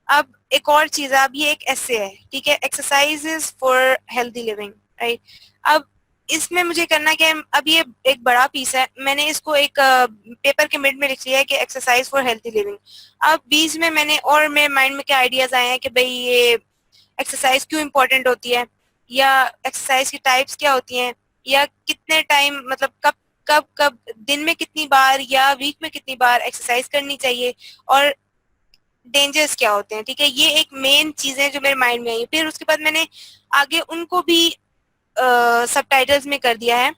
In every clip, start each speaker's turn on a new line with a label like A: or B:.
A: अब एक और चीज है, अब ये एक ऐसे है, ठीक है, exercises for healthy living, right. अब इसमें मुझे करना क्या है, अब ये एक बड़ा पीस है, मैंने इसको एक पेपर के मिड में लिख लिया है कि एक्सरसाइज फॉर हेल्दी लिविंग। अब बीच में मैंने और मेरे माइंड में क्या आइडियाज आए हैं कि भाई ये एक्सरसाइज क्यों इंपॉर्टेंट होती है, या एक्सरसाइज की टाइप्स क्या होती हैं, या कितने टाइम, मतलब कब कब कब दिन में कितनी बार या वीक में कितनी बार एक्सरसाइज करनी चाहिए, और डेंजर्स क्या होते हैं, ठीक है। ये एक मेन चीजें जो मेरे माइंड में आई। फिर उसके बाद मैंने आगे उनको भी सबटाइटल्स में कर दिया है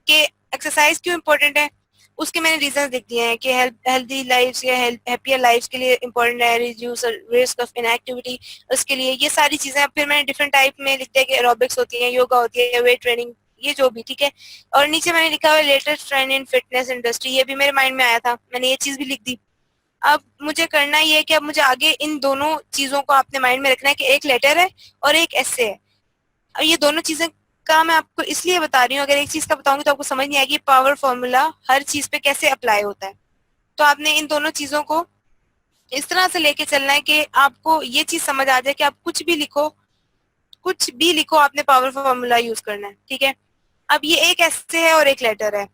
A: कि एक्सरसाइज क्यों इम्पोर्टेंट है, उसके मैंने रीजन लिख दिए हैं कि हेल्दी लाइफ या हैप्पियर लाइफ के लिए इम्पोर्टेंट है, रिड्यूस रिस्क ऑफ इनएक्टिविटी, उसके लिए ये सारी चीजें। फिर मैंने डिफरेंट टाइप में लिख दिया कि एरोबिक्स होती है, योगा होती है, वेट ट्रेनिंग, ये जो भी, ठीक है। और नीचे मैंने लिखा हुआ लेटेस्ट ट्रेंड इन फिटनेस इंडस्ट्री, ये भी मेरे माइंड में आया था, मैंने ये चीज भी लिख दी। अब मुझे करना ये है कि अब मुझे आगे इन दोनों चीजों को अपने माइंड में रखना है कि एक लेटर है और एक ऐसे है। अब ये दोनों चीजें का मैं आपको इसलिए बता रही हूँ, अगर एक चीज का बताऊंगी तो आपको समझ नहीं आएगी पावर फॉर्मूला हर चीज पे कैसे अप्लाई होता है। तो आपने इन दोनों चीजों को इस तरह से लेके चलना है कि आपको ये चीज समझ आ जाए कि आप कुछ भी लिखो, कुछ भी लिखो, आपने पावर फॉर्मूला यूज करना है, ठीक है। अब ये एक ऐसे है और एक लेटर है।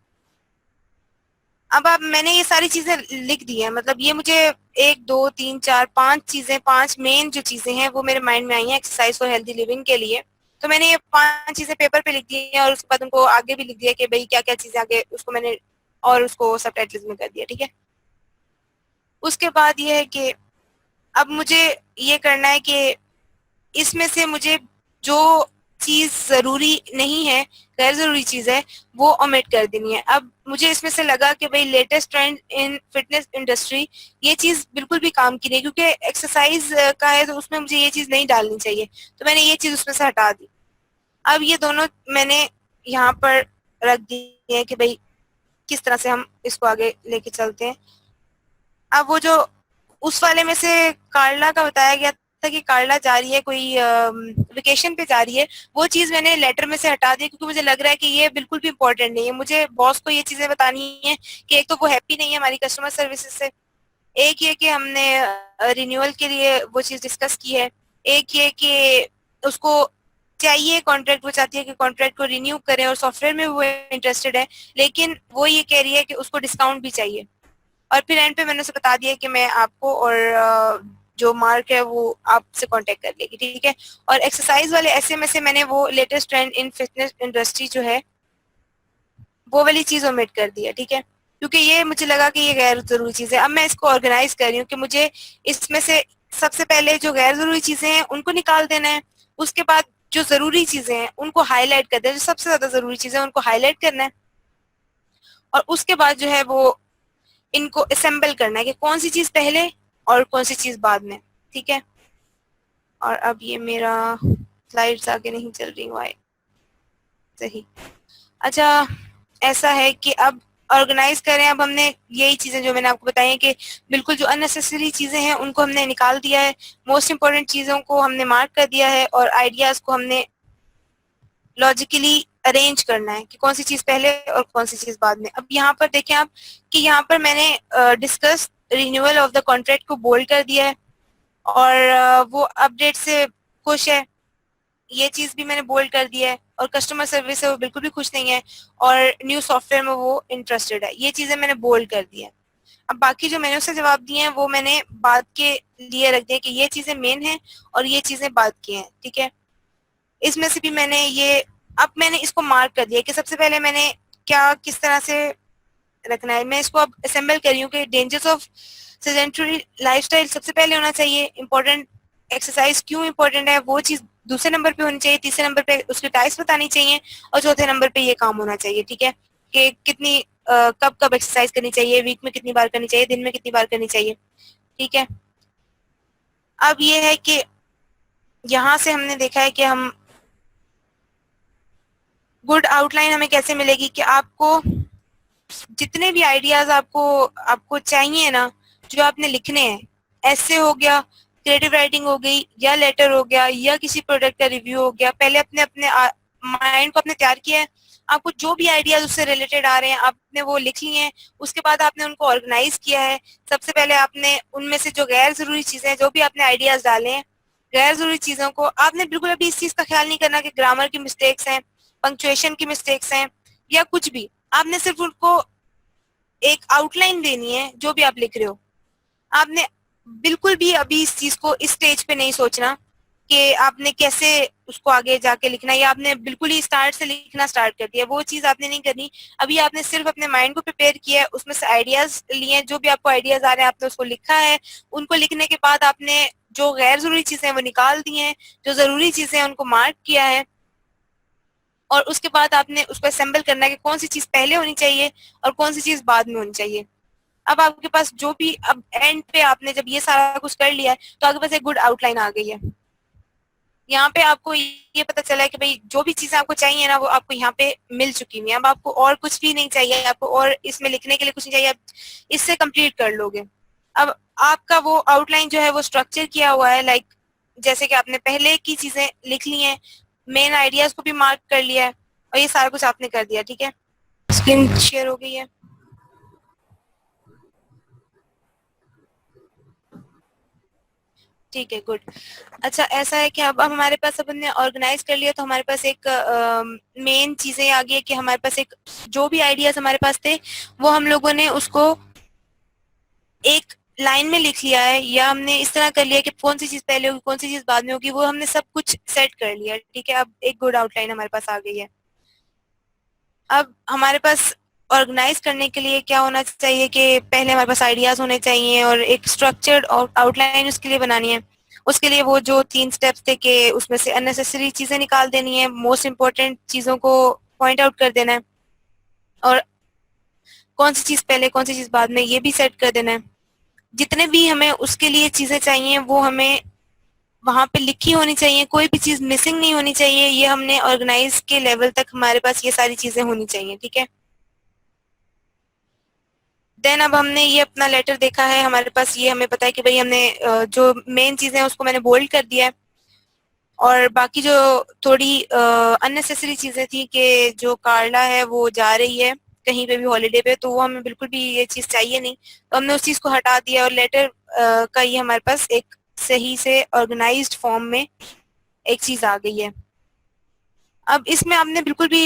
A: अब आप, मैंने ये सारी चीजें लिख दी है, मतलब ये मुझे 1 2 3 4 5 चीजें, 5 मेन जो चीजें हैं वो मेरे माइंड में आई हैं एक्सरसाइज फॉर हेल्दी लिविंग के लिए। तो मैंने ये 5 चीजें पेपर पे लिख दी हैं और उसके बाद उनको आगे भी लिख दिया कि भाई क्या क्या चीजें आगे, उसको मैंने और उसको सबटाइटल्स में कर दिया, ठीक है। उसके बाद ये है कि अब मुझे ये करना है कि इसमें से मुझे जो चीज जरूरी नहीं है, गैर जरूरी चीज है, वो ओमिट कर देनी है। अब मुझे इसमें से लगा कि भाई लेटेस्ट ट्रेंड इन फिटनेस इंडस्ट्री, ये चीज बिल्कुल भी काम की नहीं, क्योंकि एक्सरसाइज का है तो उसमें मुझे ये चीज नहीं डालनी चाहिए, तो मैंने ये चीज उसमें से हटा दी। अब ये दोनों मैंने यहाँ पर रख दी है कि भाई किस तरह से हम इसको आगे लेके चलते हैं। अब वो जो उस वाले में से कार्ला का बताया गया था कि कार्ला जा रही है कोई वेकेशन पे जा रही है, वो चीज मैंने लेटर में से हटा दी, क्योंकि मुझे लग रहा है कि ये बिल्कुल भी इम्पोर्टेंट नहीं है। मुझे बॉस को ये चीजें बतानी है कि एक तो वो हैप्पी नहीं है हमारी कस्टमर सर्विसेज से, एक ये कि हमने रिन्यूअल के लिए वो चीज डिस्कस की है, एक ये कि उसको चाहिए कॉन्ट्रैक्ट, वो चाहती है कि कॉन्ट्रैक्ट को रिन्यू करें और सॉफ्टवेयर में वो इंटरेस्टेड है, लेकिन वो ये कह रही है कि उसको डिस्काउंट भी चाहिए। और फिर एंड पे मैंने उसे बता दिया कि मैं आपको और जो मार्क है वो आपसे कांटेक्ट कर लेगी, ठीक है। और एक्सरसाइज वाले ऐसे में से मैंने वो लेटेस्ट ट्रेंड इन फिटनेस इंडस्ट्री जो है वो वाली चीज ओमिट कर दी है, ठीक है, क्योंकि ये मुझे लगा कि ये गैर जरूरी चीज है। अब मैं इसको ऑर्गेनाइज कर रही हूँ कि मुझे इसमें से सबसे पहले जो गैर जरूरी चीजें हैं उनको निकाल देना है, उसके बाद जो जरूरी चीजें हैं उनको हाईलाइट कर देना है, जो सबसे ज्यादा जरूरी चीजें हैं उनको हाईलाइट करना है, और उसके बाद जो है वो इनको असेंबल करना है कि कौन सी चीज पहले और कौन सी चीज बाद में, ठीक है। और अब ये मेरा स्लाइड्स आगे नहीं चल रही हुआ है, सही। अच्छा, ऐसा है कि अब ऑर्गेनाइज करें। अब हमने यही चीजें जो मैंने आपको बताई हैं कि बिल्कुल जो अननेसेसरी चीजें हैं उनको हमने निकाल दिया है, मोस्ट इंपॉर्टेंट चीजों को हमने मार्क कर दिया है, और आइडियाज को हमने लॉजिकली अरेंज करना है कि कौन सी चीज पहले और कौन सी चीज बाद में। अब यहाँ पर देखें आप कि यहाँ पर मैंने discuss renewal of the contract को बोल्ड कर दिया है, और वो अपडेट से खुश है, ये चीज भी मैंने बोल्ड कर दिया है, और कस्टमर सर्विस से वो बिल्कुल भी खुश नहीं है, और न्यू सॉफ्टवेयर में वो इंटरेस्टेड है, ये चीजें मैंने बोल्ड कर दी है। अब बाकी जो मैंने उससे जवाब दिए हैं वो मैंने बाद के लिए रख दिया कि ये चीजें मेन हैं और ये चीजें बाद की हैं, ठीक है। इसमें से भी मैंने ये, अब मैंने इसको मार्क कर दिया कि सबसे पहले मैंने क्या किस तरह से रखना है। मैं इसको अब असेंबल कर रही हूँ कि डेंजर्स ऑफ सेडेंटरी लाइफस्टाइल सबसे पहले होना चाहिए, इंपॉर्टेंट एक्सरसाइज क्यों इंपॉर्टेंट है वो चीज दूसरे नंबर पे होनी चाहिए, तीसरे नंबर पे उसकी टाइप्स बतानी चाहिए, और चौथे नंबर पे ये काम होना चाहिए, ठीक है, कि कितनी कब कब एक्सरसाइज करनी चाहिए, वीक में कितनी बार करनी चाहिए, दिन में कितनी बार करनी चाहिए, ठीक है। अब ये है कि यहाँ से हमने देखा है कि हम गुड आउटलाइन हमें कैसे मिलेगी कि आपको जितने भी आइडियाज आपको आपको चाहिए ना, जो आपने लिखने हैं, ऐसे हो गया, क्रिएटिव राइटिंग हो गई, या लेटर हो गया, या किसी प्रोडक्ट का रिव्यू हो गया, पहले अपने अपने माइंड को अपने तैयार किया है, आपको जो भी आइडियाज उससे रिलेटेड आ रहे हैं आपने वो लिख लिए हैं। उसके बाद आपने उनको ऑर्गेनाइज किया है। सबसे पहले आपने उनमें से जो गैर जरूरी चीजें हैं, जो भी आपने आइडियाज डाले हैं, गैर जरूरी चीजों को आपने बिल्कुल अभी इस चीज का ख्याल नहीं करना कि ग्रामर की मिस्टेक्स हैं, पंक्चुएशन की मिस्टेक्स हैं या कुछ भी। आपने सिर्फ उनको एक आउटलाइन देनी है जो भी आप लिख रहे हो। आपने बिल्कुल भी अभी इस चीज को इस स्टेज पे नहीं सोचना कि आपने कैसे उसको आगे जाके लिखना है, या आपने बिल्कुल ही स्टार्ट से लिखना स्टार्ट कर दिया। वो चीज आपने नहीं करनी। अभी आपने सिर्फ अपने माइंड को प्रिपेयर किया है, उसमें से आइडियाज लिए, जो भी आपको आइडियाज आ रहे हैं आपने उसको लिखा है। उनको लिखने के बाद आपने जो गैर जरूरी चीजें हैं वो निकाल दी हैं, जो जरूरी चीजें हैं उनको मार्क किया है, और उसके बाद आपने उसको असेंबल करना है कि कौन सी चीज पहले होनी चाहिए और कौन सी चीज बाद में होनी चाहिए। अब आपके पास जो भी, अब एंड पे आपने जब ये सारा कुछ कर लिया है तो आपके पास एक गुड आउटलाइन आ गई है। यहाँ पे आपको ये पता चला है कि भाई जो भी चीजें आपको चाहिए ना वो आपको यहाँ पे मिल चुकी हुई है। अब आपको और कुछ भी नहीं चाहिए, आपको और इसमें लिखने के लिए कुछ नहीं चाहिए, आप इससे कंप्लीट कर लोगे। अब आपका वो आउटलाइन जो है वो स्ट्रक्चर किया हुआ है, लाइक जैसे कि आपने पहले की चीजें लिख ली हैं, मेन आइडियाज को भी मार्क कर लिया है, और ये सारा कुछ आपने कर दिया। ठीक है, स्क्रीन शेयर हो गई है। ठीक है, गुड। अच्छा, ऐसा है कि अब हमारे पास, अब हमने ऑर्गेनाइज कर लिया तो हमारे पास एक मेन चीजें आ गई है कि हमारे पास एक, जो भी आइडियाज हमारे पास थे वो हम लोगों ने उसको एक लाइन में लिख लिया है, या हमने इस तरह कर लिया कि कौन सी चीज पहले होगी कौन सी चीज बाद में होगी, वो हमने सब कुछ सेट कर लिया। ठीक है, अब एक गुड आउटलाइन हमारे पास आ गई है। अब हमारे पास ऑर्गेनाइज करने के लिए क्या होना चाहिए कि पहले हमारे पास आइडियाज होने चाहिए और एक स्ट्रक्चर्ड आउटलाइन उसके लिए बनानी है। उसके लिए वो जो 3 स्टेप्स थे कि उसमें से अननेसेसरी चीजें निकाल देनी है, मोस्ट इंपॉर्टेंट चीजों को पॉइंट आउट कर देना है, और कौन सी चीज पहले कौन सी चीज बाद में ये भी सेट कर देना है। जितने भी हमें उसके लिए चीजें चाहिए वो हमें वहां पे लिखी होनी चाहिए, कोई भी चीज मिसिंग नहीं होनी चाहिए। ये हमने ऑर्गेनाइज के लेवल तक हमारे पास ये सारी चीजें होनी चाहिए। ठीक है, देन अब हमने ये अपना लेटर देखा है, हमारे पास ये हमें पता है कि भाई हमने जो मेन चीजें हैं उसको मैंने बोल्ड कर दिया है, और बाकी जो थोड़ी अननेसेसरी चीजें थी कि जो कार्ला है वो जा रही है कहीं पे भी हॉलीडे पे, तो वो हमें बिल्कुल भी ये चीज चाहिए नहीं, तो हमने उस चीज को हटा दिया, और लेटर का ये हमारे पास एक सही से ऑर्गेनाइज्ड फॉर्म में एक चीज आ गई है। अब इसमें आपने बिल्कुल भी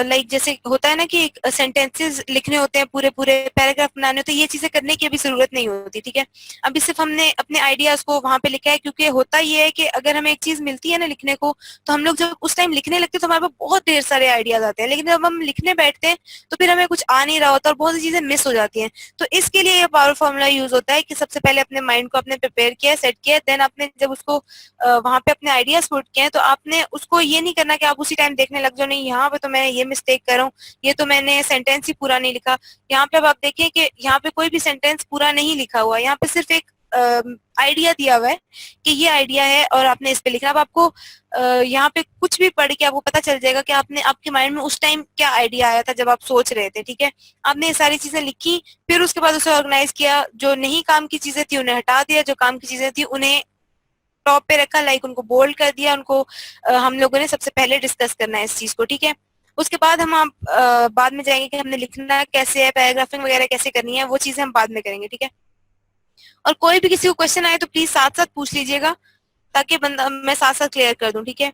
A: लाइक जैसे होता है ना कि सेंटेंसेस लिखने होते हैं, पूरे पूरे पैराग्राफ बनाने होते हैं, ये चीजें करने की अभी जरूरत नहीं होती। ठीक है, अभी सिर्फ हमने अपने आइडियाज को वहां पे लिखा है, क्योंकि होता ये है कि अगर हमें एक चीज मिलती है ना लिखने को, तो हम लोग जब उस टाइम लिखने लगते हैं तो हमारे पास बहुत ढेर सारे आइडियाज आते हैं, लेकिन जब हम लिखने बैठते हैं तो फिर हमें कुछ आ नहीं रहा होता और बहुत सी चीजें मिस हो जाती हैं। तो इसके लिए ये पावर फॉर्मूला यूज होता है कि सबसे पहले अपने माइंड को आपने प्रिपेयर किया, सेट किया, देन आपने जब उसको वहां पे अपने आइडियाज पुट किए हैं, तो आपने उसको ये नहीं करना कि आप उसी टाइम देखने लग जाओ, नहीं यहाँ पे तो मैं ये मिस्टेक कर रहा हूँ, ये तो मैंने सेंटेंस ही पूरा नहीं लिखा। यहाँ पे अब आप देखिए कि यहाँ पे कोई भी सेंटेंस पूरा नहीं लिखा हुआ, यहाँ पे सिर्फ एक आइडिया दिया हुआ है कि ये आइडिया है और आपने इस पे लिखना। अब आपको यहाँ पे कुछ भी पढ़ के आपको पता चल जाएगा कि आपने, आपके माइंड में उस टाइम क्या आइडिया आया था जब आप सोच रहे थे। ठीक है, आपने ये सारी चीजें लिखी, फिर उसके बाद उसे ऑर्गेनाइज किया, जो नहीं काम की चीजें थी उन्हें हटा दिया, जो काम की चीजें थी उन्हें टॉप पे रखा, लाइक उनको बोल्ड कर दिया, उनको हम लोगों ने सबसे पहले डिस्कस करना है इस चीज को। ठीक है, उसके बाद हम आप बाद में जाएंगे कि हमने लिखना कैसे है, पैराग्राफिंग वगैरह कैसे करनी है, वो चीजें हम बाद में करेंगे। ठीक है, और कोई भी किसी को क्वेश्चन आए तो प्लीज साथ साथ पूछ लीजिएगा, ताकि बंदा मैं साथ साथ क्लियर कर दूं। ठीक है,